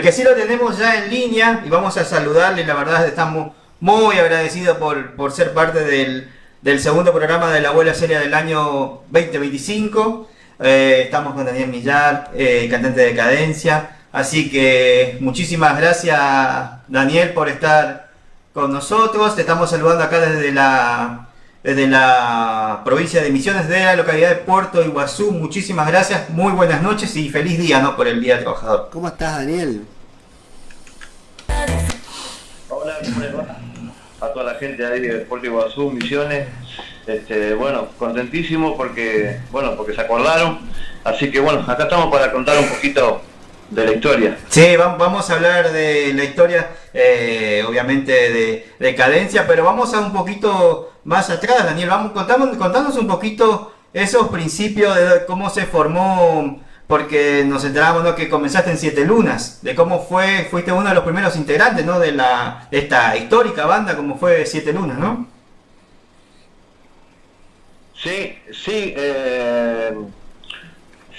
Que sí lo tenemos ya en línea y vamos a saludarle, la verdad estamos muy agradecidos por ser parte del segundo programa de la Abuela Serie del año 2025. Estamos con Daniel Millar, cantante de Cadencia, así que muchísimas gracias Daniel por estar con nosotros. Te estamos saludando acá desde la provincia de Misiones, de la localidad de Puerto Iguazú. Muchísimas gracias, muy buenas noches y feliz día, ¿no?, por el Día del Trabajador. ¿Cómo estás, Daniel? Hola, ¿cómo les va? A toda la gente ahí de Puerto Iguazú, Misiones. Bueno, contentísimo porque se acordaron. Así que bueno, acá estamos para contar un poquito de la historia. Sí, vamos a hablar de la historia, obviamente de Cadencia, pero vamos a un poquito más atrás, Daniel. Contanos un poquito esos principios de cómo se formó, porque nos enterábamos, ¿no?, que comenzaste en Siete Lunas, de cómo fuiste uno de los primeros integrantes, ¿no?, de esta histórica banda como fue Siete Lunas, ¿no? Sí,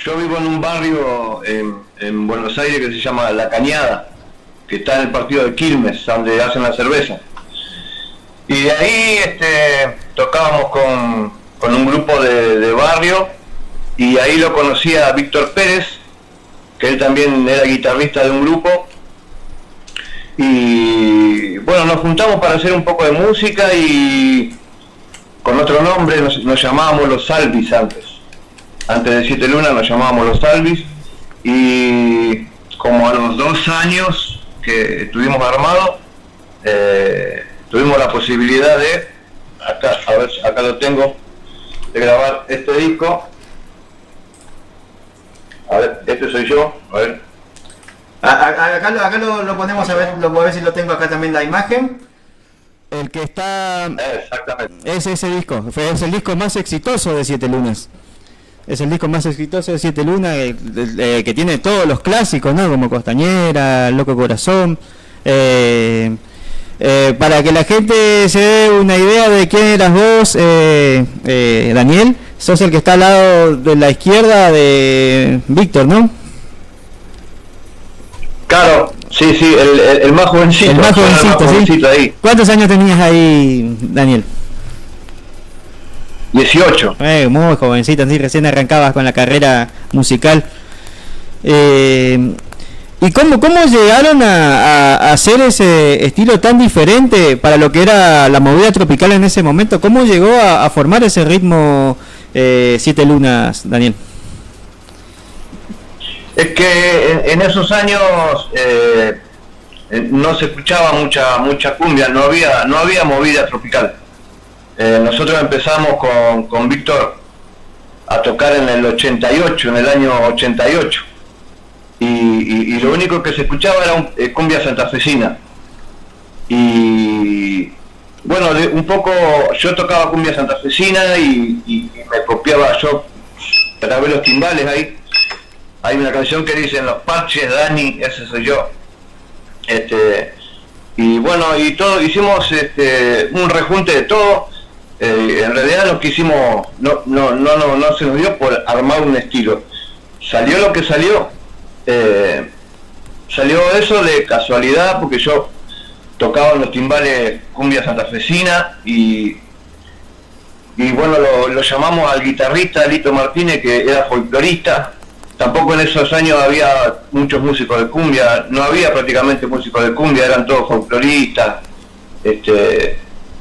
yo vivo en un barrio en Buenos Aires que se llama La Cañada, que está en el partido de Quilmes, donde hacen la cerveza. Y de ahí tocábamos con un grupo de barrio, y ahí lo conocí a Víctor Pérez, que él también era guitarrista de un grupo. Y bueno, nos juntamos para hacer un poco de música y con otro nombre nos llamábamos Los Salvis antes. Antes de Siete Lunas nos llamábamos Los Salvis, y como a los 2 años que estuvimos armados, tuvimos la posibilidad de, acá lo tengo, de grabar este disco. A ver, este soy yo, a ver. Acá lo ponemos a ver si lo tengo acá también la imagen. El que está... Exactamente. Es ese disco, es el disco más exitoso de Siete Lunas. Es el disco más exitoso de Siete Lunas, que tiene todos los clásicos, ¿no?, como Costañera, Loco Corazón. Para que la gente se dé una idea de quién eras vos, Daniel, sos el que está al lado de la izquierda de Víctor, ¿no? Claro, sí, el más jovencito. El más jovencito, ¿sí? Ahí. ¿Cuántos años tenías ahí, Daniel? 18. Muy jovencito, sí, recién arrancabas con la carrera musical. ¿Y cómo llegaron a hacer ese estilo tan diferente para lo que era la movida tropical en ese momento? ¿Cómo llegó a formar ese ritmo Siete Lunas, Daniel? Es que en esos años no se escuchaba mucha cumbia, no había movida tropical. Nosotros empezamos con Víctor a tocar en el 88, en el año 88. Y lo único que se escuchaba era cumbia santafesina. Y bueno, un poco yo tocaba cumbia santafesina y me copiaba, yo grabé los timbales ahí. Hay una canción que dice Los Parches, Dani, ese soy yo. Y bueno, y todo, hicimos un rejunte de todo. En realidad lo que hicimos no se nos dio por armar un estilo. Salió lo que salió. Salió eso de casualidad, porque yo tocaba en los timbales cumbia santafesina y bueno, lo llamamos al guitarrista Lito Martínez, que era folclorista. Tampoco en esos años había muchos músicos de cumbia, no había prácticamente músicos de cumbia, eran todos folcloristas.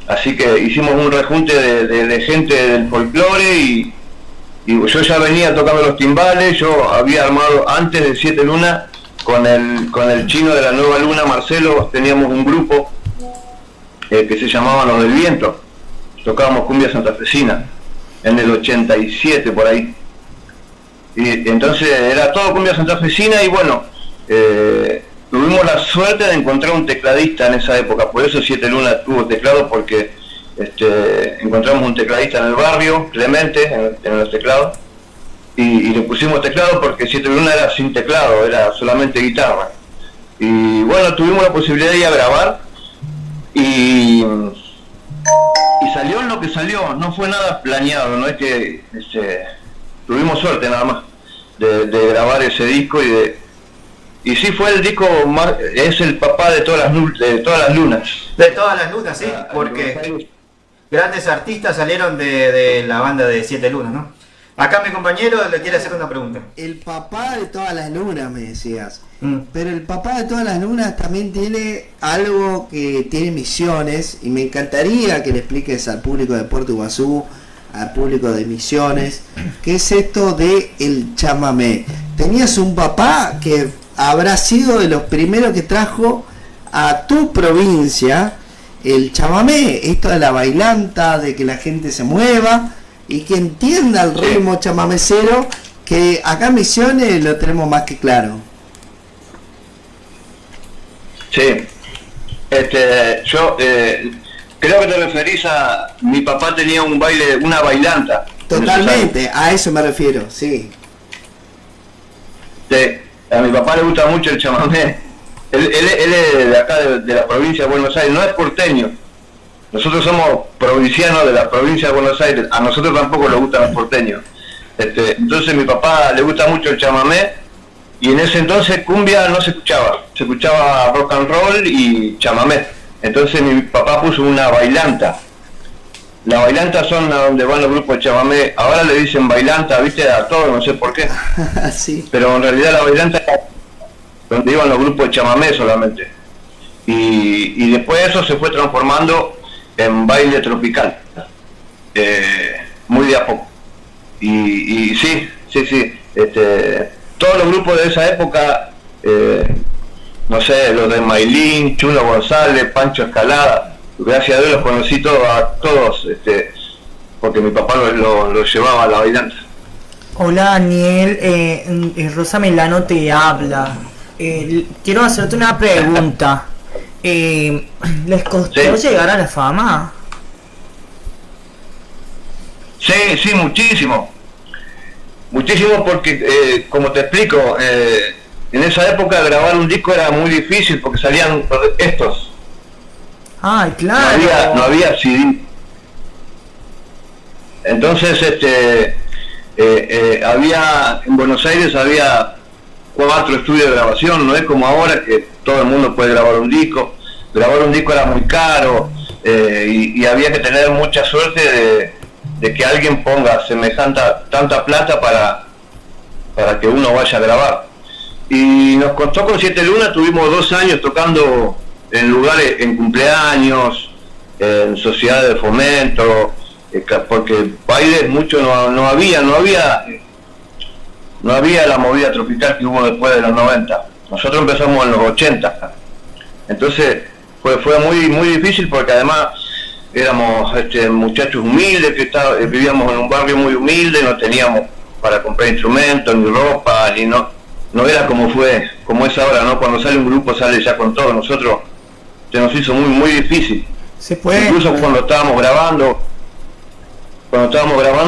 Así que hicimos un rejunte de gente del folclore y yo ya venía tocando los timbales. Yo había armado antes de Siete Lunas con el chino de la Nueva Luna, Marcelo, teníamos un grupo que se llamaba Los del Viento. Tocábamos cumbia santafesina en el 87 por ahí. Y entonces era todo cumbia santafesina y bueno, tuvimos la suerte de encontrar un tecladista en esa época, por eso Siete Lunas tuvo teclado, porque encontramos un tecladista en el barrio, Clemente, en los teclados, y le pusimos teclado porque Siete Lunas era sin teclado, era solamente guitarra. Y bueno, tuvimos la posibilidad de ir a grabar y salió en lo que salió, no fue nada planeado, no es que tuvimos suerte nada más de grabar ese disco y y sí fue el disco más, es el papá de todas de todas las lunas. De todas las lunas, sí, porque grandes artistas salieron de la banda de Siete Lunas, ¿no? Acá mi compañero le quiere hacer una pregunta. El papá de todas las lunas, me decías. Pero el papá de todas las lunas también tiene algo que tiene Misiones, y me encantaría que le expliques al público de Puerto Iguazú, al público de Misiones, qué es esto de el chamamé. Tenías un papá que habrá sido de los primeros que trajo a tu provincia el chamamé, esto de la bailanta, de que la gente se mueva y que entienda el ritmo chamamecero, que acá en Misiones lo tenemos más que claro. Sí, yo creo que te referís a mi papá tenía un baile, una bailanta. Totalmente, a eso me refiero, sí. Sí, a mi papá le gusta mucho el chamamé. Él es de acá, de la provincia de Buenos Aires, no es porteño. Nosotros somos provincianos de la provincia de Buenos Aires, a nosotros tampoco nos gustan los porteños. Entonces mi papá le gusta mucho el chamamé, y en ese entonces cumbia no se escuchaba rock and roll y chamamé. Entonces mi papá puso una bailanta. Las bailantas son a donde van los grupos de chamamé, ahora le dicen bailanta, viste, a todos, no sé por qué. Sí. Pero en realidad la bailanta era donde iban los grupos de chamamé solamente. Y después eso se fue transformando en baile tropical, muy de a poco. Y sí, todos los grupos de esa época, no sé, los de Maylin, Chulo González, Pancho Escalada, gracias a Dios los conocí a todos, porque mi papá lo llevaba a la bailanta. Hola Daniel, Rosa Melano te habla. Quiero hacerte una pregunta. ¿Les costó llegar a la fama? Sí, muchísimo. Muchísimo porque, como te explico, en esa época grabar un disco era muy difícil porque salían estos. Ay, claro. No había CD. Entonces, había, en Buenos Aires había 4 estudios de grabación, no es como ahora que todo el mundo puede grabar un disco. Grabar un disco era muy caro, y había que tener mucha suerte de que alguien ponga tanta plata para que uno vaya a grabar. Y nos costó con Siete Lunas, tuvimos 2 años tocando en lugares, en cumpleaños, en sociedades de fomento, porque bailes mucho no había la movida tropical que hubo después de los 90. Nosotros empezamos en los 80. Entonces fue muy difícil porque además éramos muchachos humildes que vivíamos en un barrio muy humilde, no teníamos para comprar instrumentos ni ropa, y no era como es ahora, ¿no? Cuando sale un grupo sale ya con todo. Nosotros se nos hizo muy difícil. Se puede. Incluso cuando estábamos grabando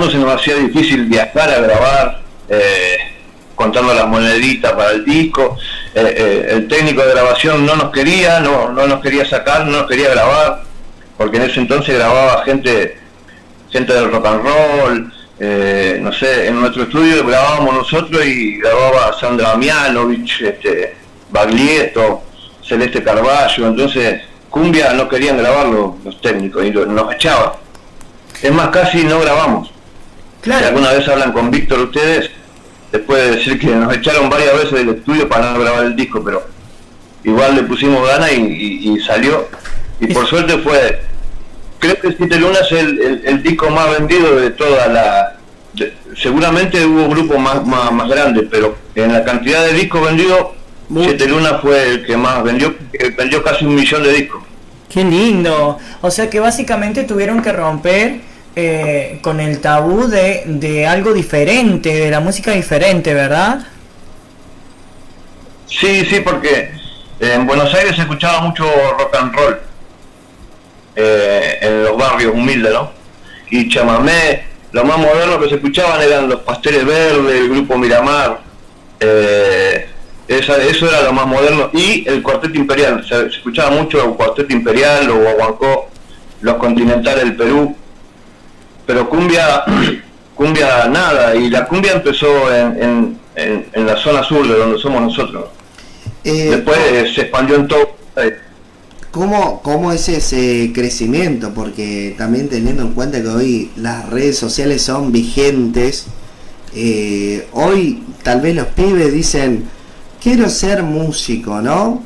se nos hacía difícil viajar a grabar, contando las moneditas para el disco. El técnico de grabación no nos quería sacar, no nos quería grabar, porque en ese entonces grababa gente del rock and roll. No sé, en nuestro estudio grabábamos nosotros y grababa Sandra Damianovich, Baglietto, Celeste Carballo. Entonces cumbia no querían grabarlo los técnicos y nos echaban. Es más, casi no grabamos. Claro. Si alguna vez hablan con Víctor ustedes, les puede decir que nos echaron varias veces del estudio para no grabar el disco, pero igual le pusimos ganas y salió. Y por suerte fue, creo que Siete Lunas es el disco más vendido de toda seguramente hubo grupos más grandes, pero en la cantidad de discos vendidos, Siete Lunas fue el que más vendió casi 1 millón de discos. Qué lindo. O sea que básicamente tuvieron que romper con el tabú de algo diferente, de la música diferente, ¿verdad? Sí, porque en Buenos Aires se escuchaba mucho rock and roll, en los barrios humildes, ¿no? Y chamamé, lo más moderno que se escuchaban eran los Pasteles Verdes, el grupo Miramar, eso era lo más moderno, y el Cuarteto Imperial, se escuchaba mucho el Cuarteto Imperial, los Guaguancó, los Continentales del Perú, pero cumbia nada, y la cumbia empezó en la zona sur de donde somos nosotros. Después se expandió en todo. ¿Cómo es ese crecimiento? Porque también teniendo en cuenta que hoy las redes sociales son vigentes, hoy tal vez los pibes dicen, quiero ser músico, ¿no?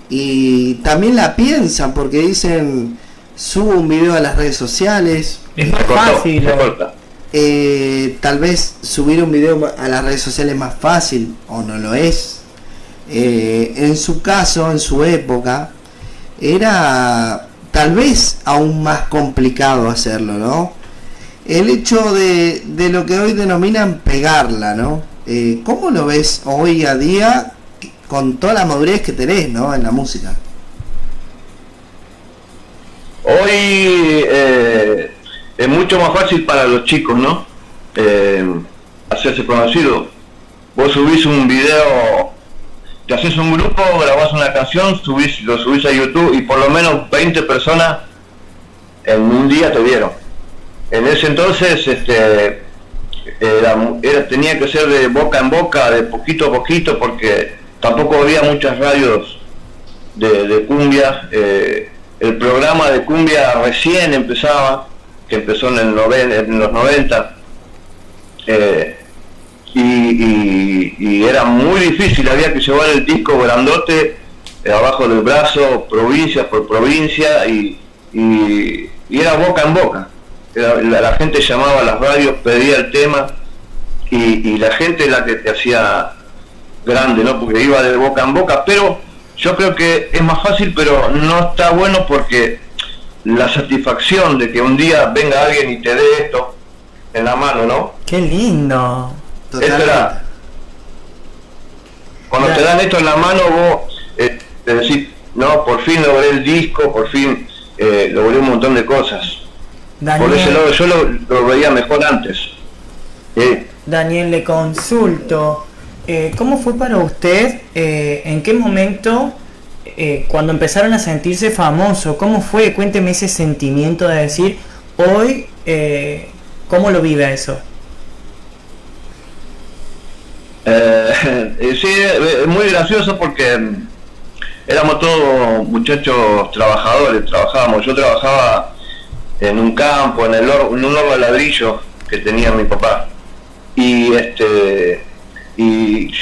Y también la piensan porque dicen, subo un video a las redes sociales. Es más fácil. Tal vez subir un video a las redes sociales es más fácil, o no lo es. En su caso, en su época, era tal vez aún más complicado hacerlo, ¿no? El hecho de lo que hoy denominan pegarla, ¿no? ¿Cómo lo ves hoy a día con toda la madurez que tenés, ¿no? En la música. Hoy es mucho más fácil para los chicos, ¿no? Hacerse conocido. Vos subís un video, te haces un grupo, grabás una canción, lo subís a YouTube y por lo menos 20 personas en un día te vieron. En ese entonces tenía que ser de boca en boca, de poquito a poquito, porque tampoco había muchas radios de cumbia. El programa de cumbia recién empezaba, que empezó en los 90, y era muy difícil, había que llevar el disco grandote abajo del brazo, provincia por provincia, y era boca en boca. La gente llamaba a las radios, pedía el tema, y la gente es la que te hacía grande, ¿no? Porque iba de boca en boca, pero yo creo que es más fácil, pero no está bueno, porque la satisfacción de que un día venga alguien y te dé esto en la mano, ¿no? ¡Qué lindo! Cuando te dan esto en la mano, vos te decís, no, por fin logré el disco, por fin logré un montón de cosas. Daniel, por ese lado yo lo veía mejor antes. Daniel, le consulto, ¿cómo fue para usted? ¿En qué momento, cuando empezaron a sentirse famosos, cómo fue? Cuénteme ese sentimiento de decir, hoy, ¿cómo lo vive eso? Sí, es muy gracioso porque éramos todos muchachos trabajadores, yo trabajaba en un campo, en un horno de ladrillo que tenía mi papá, y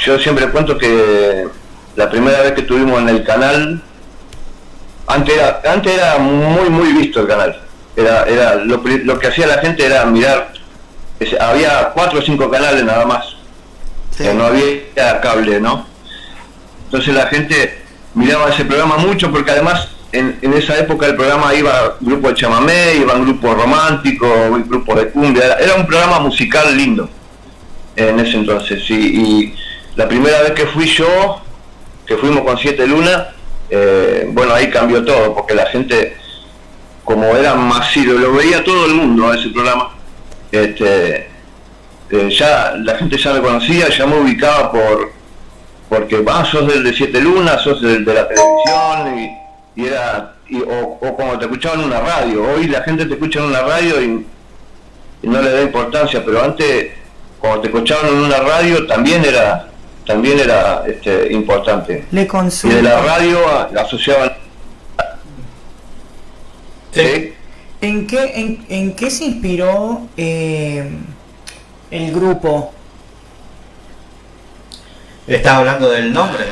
yo siempre cuento que la primera vez que tuvimos en el canal, antes era muy visto el canal, era lo que hacía la gente era mirar, había 4 o 5 canales nada más. Sí. No había cable, ¿no? Entonces la gente miraba ese programa mucho, porque además en esa época el programa iba grupo de chamamé, iban grupos románticos, grupos de cumbia, era un programa musical lindo en ese entonces, y la primera vez que fuimos con 7 Lunas, bueno, ahí cambió todo, porque la gente, como era masivo, lo veía todo el mundo a ese programa, ya la gente ya me conocía, ya me ubicaba porque sos del de 7 Lunas, sos del de la televisión, o como te escuchaban en una radio. Hoy la gente te escucha en una radio y no le da importancia, pero antes, cuando te escuchaban en una radio, también era importante. Le consulto. Y de la radio la asociaban. Sí. ¿En qué se inspiró el grupo? Estás hablando del nombre.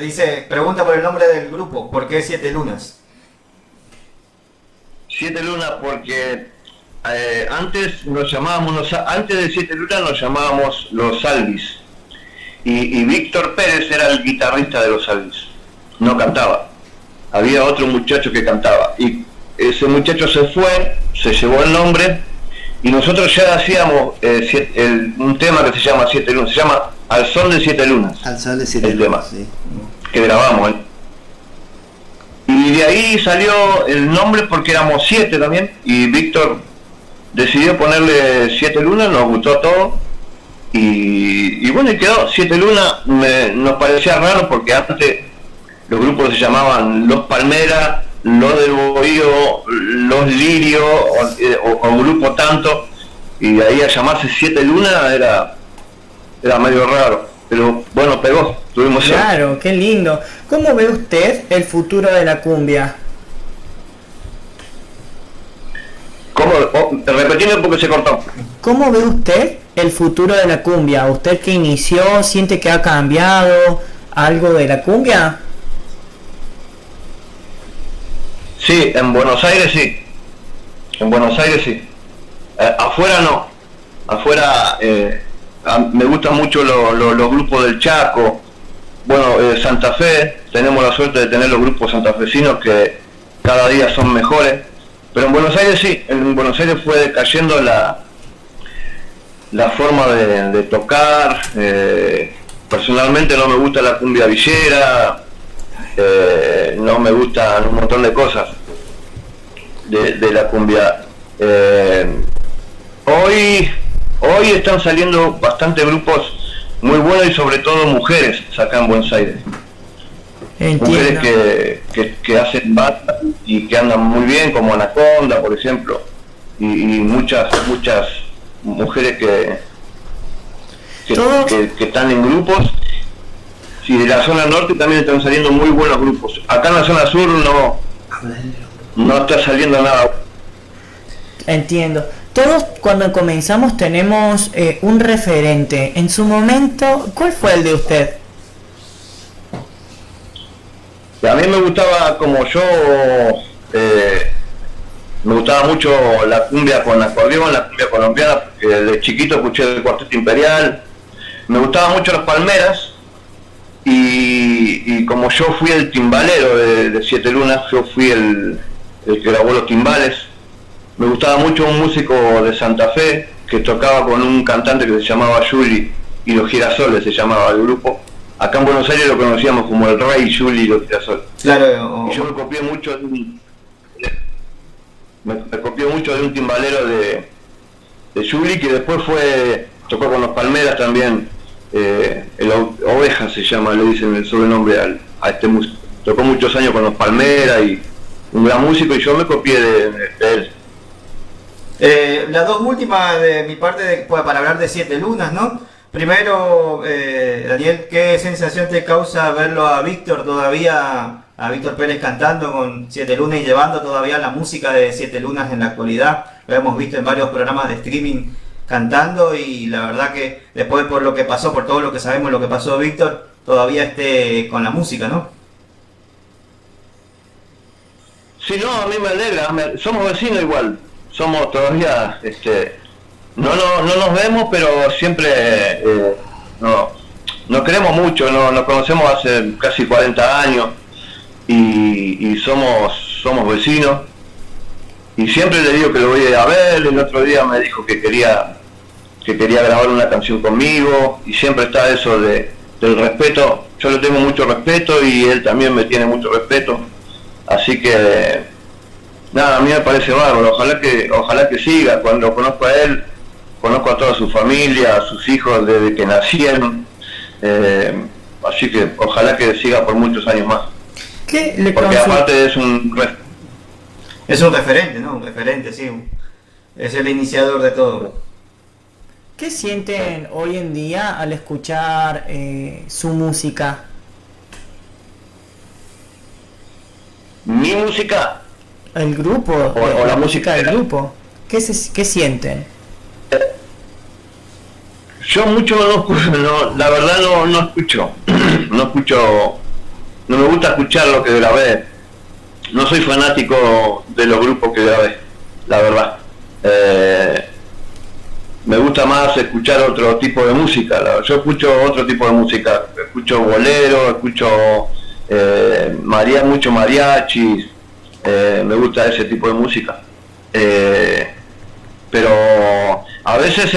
Dice, pregunta por el nombre del grupo, ¿por qué 7 Lunas? 7 Lunas porque antes de 7 Lunas nos llamábamos los Alvis, y Víctor Pérez era el guitarrista de los Alvis, no cantaba, había otro muchacho que cantaba, y ese muchacho se fue, se llevó el nombre, y nosotros ya hacíamos un tema que se llama 7 Lunas, se llama Al Sol de 7 Lunas. Al Sol de 7 Lunas, sí. Que grabamos. Y de ahí salió el nombre porque éramos 7 también, y Víctor decidió ponerle 7 Lunas, nos gustó todo, y bueno, y quedó 7 Lunas. Nos parecía raro porque antes los grupos se llamaban Los Palmeras, Los del Bohío, Los Lirios, o Grupo Tanto, y de ahí a llamarse 7 Lunas era medio raro, pero bueno, pegó, tuvimos suerte. Claro, qué lindo. ¿Cómo ve usted el futuro de la cumbia? ¿Cómo? Repetime porque se cortó. ¿Cómo ve usted el futuro de la cumbia? ¿Usted que inició, siente que ha cambiado algo de la cumbia? Sí, en Buenos Aires sí. En Buenos Aires sí. Afuera no. Afuera me gustan mucho los grupos del Chaco. Bueno, Santa Fe, tenemos la suerte de tener los grupos santafesinos que cada día son mejores. Pero en Buenos Aires sí, en Buenos Aires fue decayendo la forma de tocar. Personalmente no me gusta la cumbia villera, no me gustan un montón de cosas de la cumbia. Hoy están saliendo bastantes grupos muy buenos y sobre todo mujeres acá en Buenos Aires. Entiendo. Mujeres que hacen banda y que andan muy bien, como Anaconda, por ejemplo, y muchas mujeres que están en grupos. Sí, de la zona norte también están saliendo muy buenos grupos. Acá en la zona sur no está saliendo nada. Entiendo. Todos cuando comenzamos tenemos un referente. En su momento, ¿cuál fue el de usted? A mí me gustaba, como yo, me gustaba mucho la cumbia con acordeón, la cumbia colombiana, porque de chiquito escuché el Cuarteto Imperial. Me gustaban mucho las palmeras, y como yo fui el timbalero de Siete Lunas, yo fui el que grabó los timbales. Me gustaba mucho un músico de Santa Fe que tocaba con un cantante que se llamaba Juli y los Girasoles, se llamaba el grupo. Acá en Buenos Aires lo conocíamos como el Rey Juli y los Girasoles. Claro. Y yo me copié mucho de un timbalero de Juli, que después tocó con los Palmeras también. El Oveja se llama, le dicen el sobrenombre a este músico. Tocó muchos años con los Palmeras y un gran músico, y yo me copié de él. Las dos últimas de mi parte para hablar de Siete Lunas, ¿no? Primero, Daniel, ¿qué sensación te causa verlo a Víctor todavía, a Víctor Pérez cantando con Siete Lunas y llevando todavía la música de Siete Lunas en la actualidad? Lo hemos visto en varios programas de streaming cantando, y la verdad que después, por lo que pasó, por todo lo que sabemos lo que pasó, Víctor todavía esté con la música, ¿no? Sí, no, a mí me alegra, somos vecinos igual, somos todavía, no nos vemos, pero siempre nos queremos mucho, nos conocemos hace casi 40 años y somos vecinos, y siempre le digo que lo voy a ver. El otro día me dijo que quería grabar una canción conmigo, y siempre está eso del respeto. Yo le tengo mucho respeto y él también me tiene mucho respeto, así que nada, a mí me parece bárbaro. Ojalá que siga. Cuando conozco a él, conozco a toda su familia, a sus hijos desde que nacieron, así que ojalá que siga por muchos años más. Porque aparte es un referente, ¿no? Un referente, sí. Es el iniciador de todo. ¿Qué sienten hoy en día al escuchar su música? Mi música. El grupo, o la música del grupo. ¿Qué sienten? Yo mucho la verdad no escucho. No me gusta escuchar lo que grabé. No soy fanático de los grupos que grabé, la verdad. Me gusta más escuchar otro tipo de música. Yo escucho otro tipo de música. Escucho bolero, escucho mucho mariachis. Me gusta ese tipo de música. Pero a veces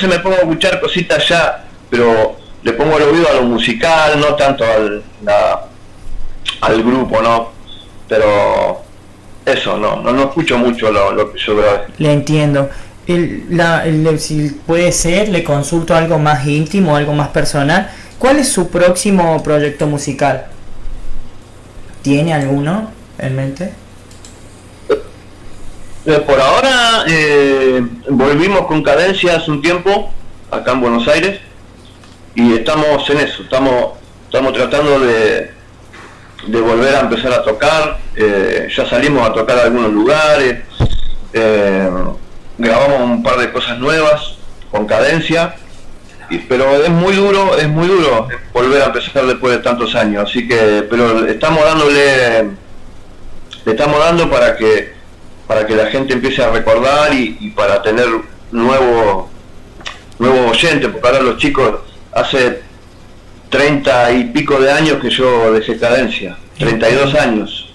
me pongo a escuchar cositas ya, pero le pongo el oído a lo musical, no tanto al grupo, ¿no? Pero eso, no escucho mucho lo que yo grabé. Le entiendo. Si puede ser, le consulto algo más íntimo, algo más personal. ¿Cuál es su próximo proyecto musical? ¿Tiene alguno en mente? Por ahora volvimos con Cadencia hace un tiempo, acá en Buenos Aires, y estamos en eso, estamos tratando de volver a empezar a tocar. Ya salimos a tocar a algunos lugares, grabamos un par de cosas nuevas con Cadencia, pero es muy duro volver a empezar después de tantos años, así que, pero le estamos dando para que la gente empiece a recordar y para tener nuevos oyentes, porque ahora los chicos, hace 30 y pico de años que yo dejé Cadencia, 32 años,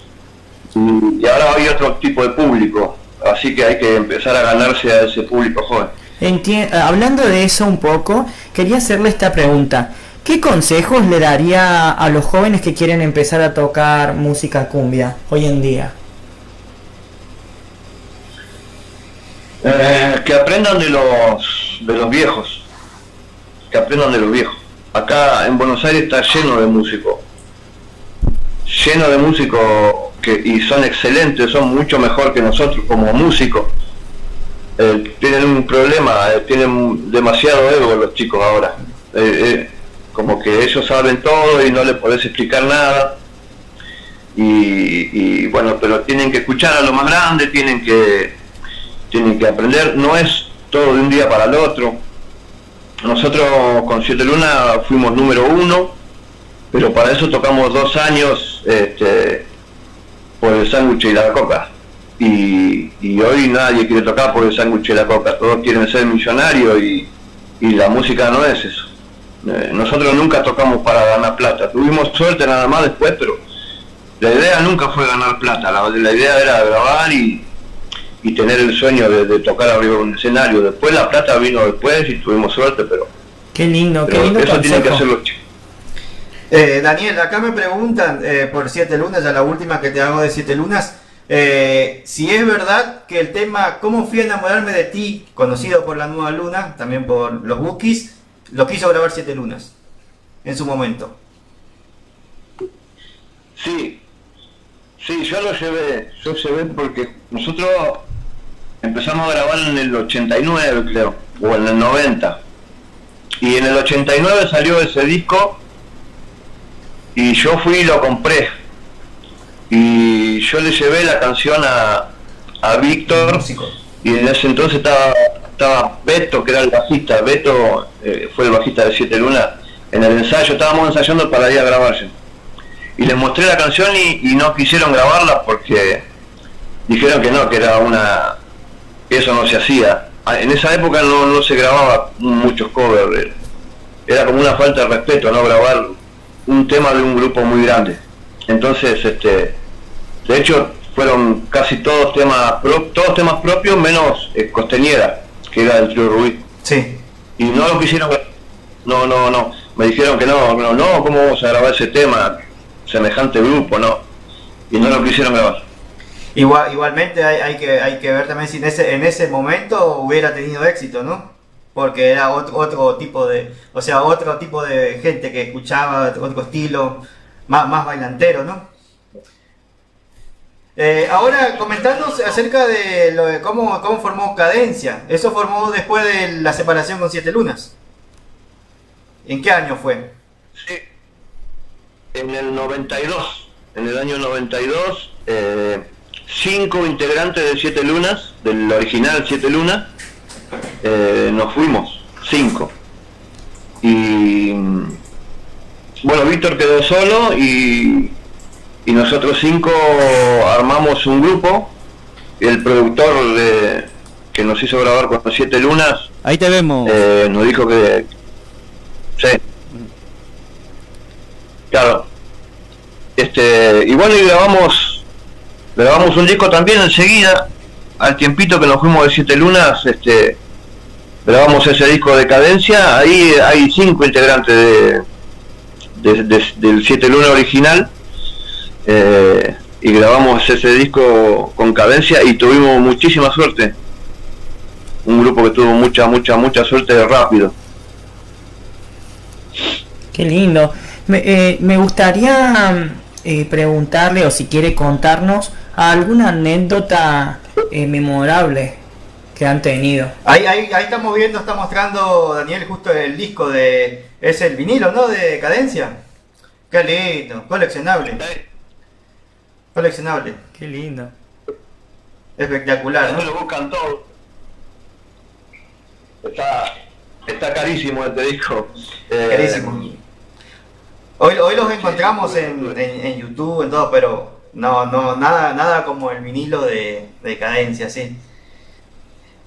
y ahora hay otro tipo de público, así que hay que empezar a ganarse a ese público joven. Hablando de eso un poco, quería hacerle esta pregunta. ¿Qué consejos le daría a los jóvenes que quieren empezar a tocar música cumbia hoy en día? Que aprendan de los viejos, Acá en Buenos Aires está lleno de músicos y son excelentes, son mucho mejor que nosotros como músicos. Tienen un problema, tienen demasiado ego los chicos ahora, como que ellos saben todo y no les podés explicar nada, y bueno, pero tienen que escuchar a lo más grande, tienen que aprender, no es todo de un día para el otro. Nosotros con Siete Luna fuimos número 1, pero para eso tocamos 2 años por el sándwich y la coca, y hoy nadie quiere tocar por el sándwich y la coca, todos quieren ser millonarios, y la música no es eso. Nosotros nunca tocamos para ganar plata, tuvimos suerte nada más después, pero la idea nunca fue ganar plata, la idea era grabar y tener el sueño de tocar arriba de un escenario. Después la plata vino después y tuvimos suerte, pero qué lindo eso consejo. tienen que hacer los chicos. Daniel, acá me preguntan por Siete Lunas, ya la última que te hago de Siete Lunas, si es verdad que el tema Cómo fui a enamorarme de ti, conocido por La Nueva Luna, también por los Bookies, lo quiso grabar Siete Lunas en su momento. Sí, yo lo llevé porque nosotros empezamos a grabar en el 89, creo, o en el 90, y en el 89 salió ese disco, y yo fui y lo compré, y yo le llevé la canción a Víctor, y en ese entonces estaba Beto, que era el bajista. Beto fue el bajista de Siete Lunas. En el ensayo, estábamos ensayando para ir a grabarse, y les mostré la canción y no quisieron grabarla porque dijeron que no, que era que eso no se hacía. En esa época no se grababa muchos covers, era como una falta de respeto no grabar un tema de un grupo muy grande. Entonces, de hecho, fueron casi todos temas propios, menos Costeñera, que era del Trío Rubí. Sí. Y no lo quisieron, no, me dijeron que no, ¿cómo vamos a grabar ese tema? Semejante grupo, no. Y no lo quisieron grabar. Igualmente hay que ver también si en ese momento hubiera tenido éxito, ¿no? Porque era otro tipo de gente que escuchaba, otro estilo, más bailantero, ¿no? Ahora comentanos acerca de cómo formó Cadencia. Eso formó después de la separación con Siete Lunas. ¿En qué año fue? Sí, en el 92. En el año 92, 5 integrantes de Siete Lunas, del original Siete Lunas, nos fuimos, 5. Y bueno, Víctor quedó solo y nosotros 5 armamos un grupo. El productor que nos hizo grabar con Siete Lunas, ahí te vemos, nos dijo que sí, claro, y bueno, y grabamos un disco también enseguida, al tiempito que nos fuimos de Siete Lunas, grabamos ese disco de Cadencia. Ahí hay 5 integrantes del Siete Lunas original, y grabamos ese disco con Cadencia y tuvimos muchísima suerte, un grupo que tuvo mucha suerte rápido. Qué lindo. Me gustaría preguntarle, o si quiere contarnos alguna anécdota memorable que han tenido. Ahí estamos viendo, está mostrando Daniel justo el disco de... Es el vinilo, ¿no? De Cadencia. Qué lindo, coleccionable. Coleccionable. Qué lindo. Espectacular, ¿no? ¿no? Lo buscan todo. Está carísimo este disco. Carísimo. Hoy los encontramos en YouTube, en todo, pero no, nada como el vinilo de Cadencia, sí.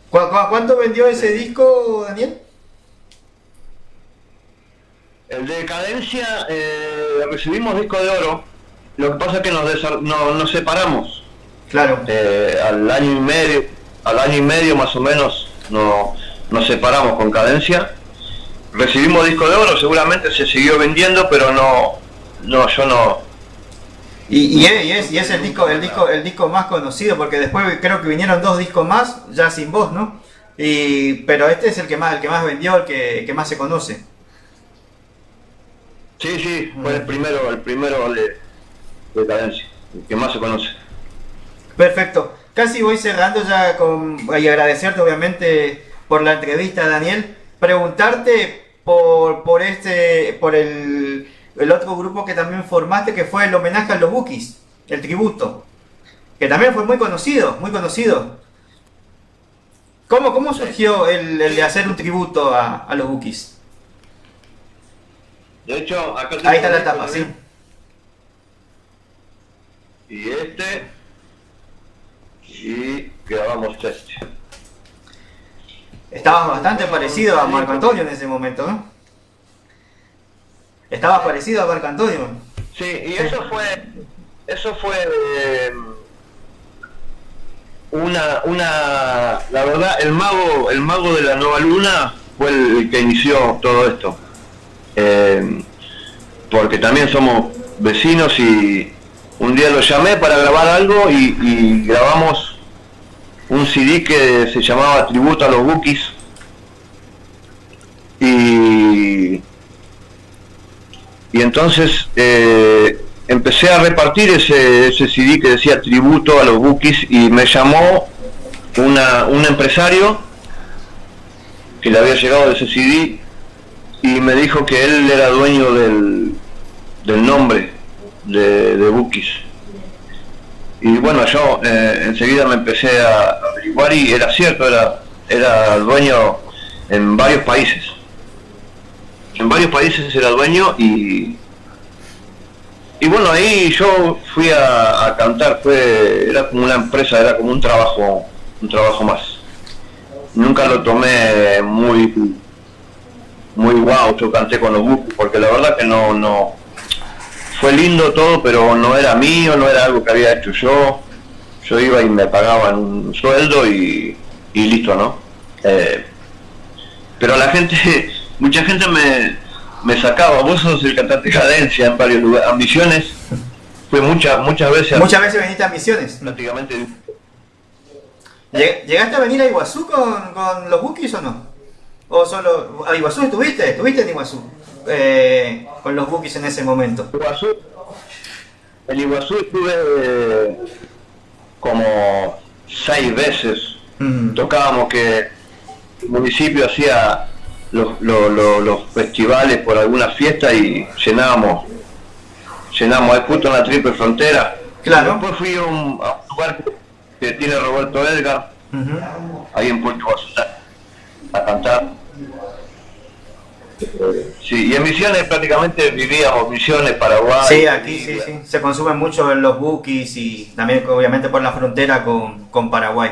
¿Cuánto vendió ese disco, Daniel? El de Cadencia, recibimos disco de oro. Lo que pasa es que nos separamos. Claro. Al año y medio más o menos nos separamos con Cadencia. Recibimos disco de oro, seguramente se siguió vendiendo, pero yo no. Y es el disco más conocido, porque después creo que vinieron 2 discos más, ya sin voz, ¿no? Pero este es el que más vendió, el que más se conoce. Sí, fue el primero de Cadencia, el que más se conoce. Perfecto. Casi voy cerrando ya y agradecerte obviamente por la entrevista, Daniel. Preguntarte por el otro grupo que también formaste, que fue el homenaje a los Bukis, el tributo, que también fue muy conocido, muy conocido. ¿Cómo surgió el de hacer un tributo a los Bukis? De hecho, acá ahí está la tapa, sí. Y grabamos este. Estabas bastante parecido a Marco Antonio en ese momento, ¿no? Estabas parecido a Marco Antonio. Sí, y eso fue la verdad, el mago de la Nueva Luna fue el que inició todo esto. Porque también somos vecinos y un día lo llamé para grabar algo y grabamos un CD que se llamaba Tributo a los Bukis. Y entonces empecé a repartir ese CD que decía Tributo a los Bukis, y me llamó un empresario que le había llegado ese CD y me dijo que él era dueño del nombre de Bukis. Y bueno, yo enseguida me empecé a averiguar y era cierto, era dueño en varios países. En varios países era dueño y bueno, ahí yo fui a cantar, era como una empresa, era como un trabajo más. Nunca lo tomé muy guau, yo canté con los Bukis, porque la verdad que no fue lindo todo, pero no era mío, no era algo que había hecho yo. Yo iba y me pagaban un sueldo y listo, ¿no? Pero la gente, mucha gente me sacaba, vos sos el cantante Cadencia en varios lugares. A Misiones fue muchas veces. Muchas veces veniste a Misiones. Prácticamente. ¿Llegaste a venir a Iguazú con los Bukis o no? ¿O solo a Iguazú estuviste en Iguazú? Con los Bukis en ese momento. En Iguazú estuve como 6 veces. Tocábamos, que el municipio hacía los festivales por alguna fiesta y llenábamos ahí justo en la Triple Frontera. Claro. Después fui a un lugar que tiene Roberto Edgar, ahí en Puerto Iguazú, a cantar. Sí, y en Misiones prácticamente vivíamos, Misiones, Paraguay. Sí, aquí sí. Se consumen mucho en los Bukis y también obviamente por la frontera con Paraguay.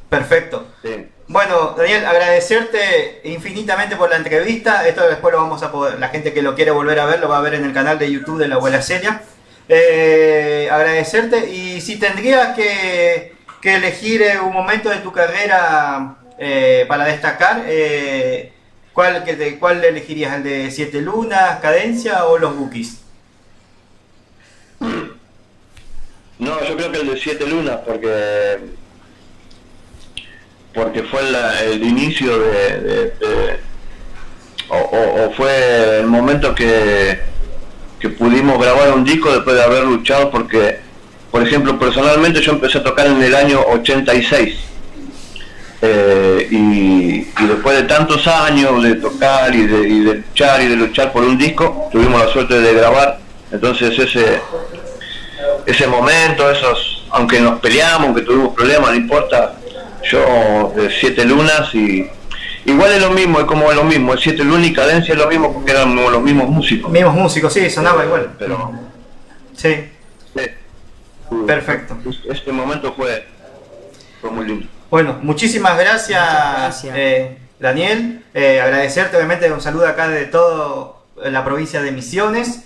Perfecto. Sí. Bueno, Daniel, agradecerte infinitamente por la entrevista. Esto después lo vamos a poder, la gente que lo quiere volver a ver, lo va a ver en el canal de YouTube de La Abuela Celia. Agradecerte, y si tendrías que elegir un momento de tu carrera para destacar, ¿cuál elegirías? ¿El de Siete Lunas, Cadencia o los Bukis? No, yo creo que el de Siete Lunas, porque fue el inicio o fue el momento que pudimos grabar un disco después de haber luchado, porque, por ejemplo, personalmente yo empecé a tocar en el año 86 y después de tantos años de tocar y de luchar por un disco, tuvimos la suerte de grabar. Entonces ese momento, aunque nos peleamos, aunque tuvimos problemas, no importa. Yo de Siete Lunas, y igual es lo mismo, es como lo mismo, Siete Lunas y Cadencia es lo mismo porque eran los mismos músicos. Mismos músicos, sí, sonaba igual. Pero sí. Perfecto. Este momento fue muy lindo. Bueno, muchísimas gracias. Daniel. Agradecerte, obviamente, un saludo acá de todo la provincia de Misiones.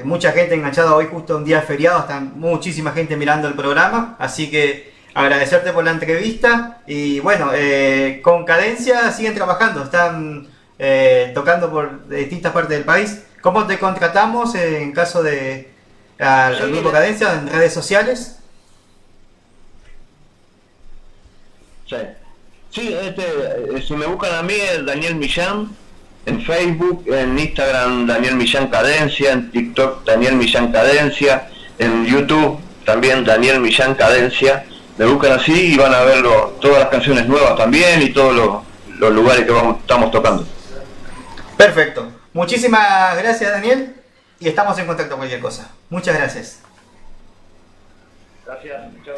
Mucha gente enganchada hoy, justo un día feriado, está muchísima gente mirando el programa, así que agradecerte por la entrevista. Y bueno, con Cadencia siguen trabajando, están tocando por distintas partes del país. ¿Cómo te contratamos en caso de al grupo Cadencia en redes sociales? Sí, si me buscan a mí es Daniel Millán, en Facebook, en Instagram Daniel Millán Cadencia, en TikTok Daniel Millán Cadencia, en YouTube también Daniel Millán Cadencia. Me buscan así y van a ver todas las canciones nuevas también y todos los lugares que estamos tocando. Perfecto. Muchísimas gracias, Daniel, y estamos en contacto con cualquier cosa. Muchas gracias. Gracias. Chao.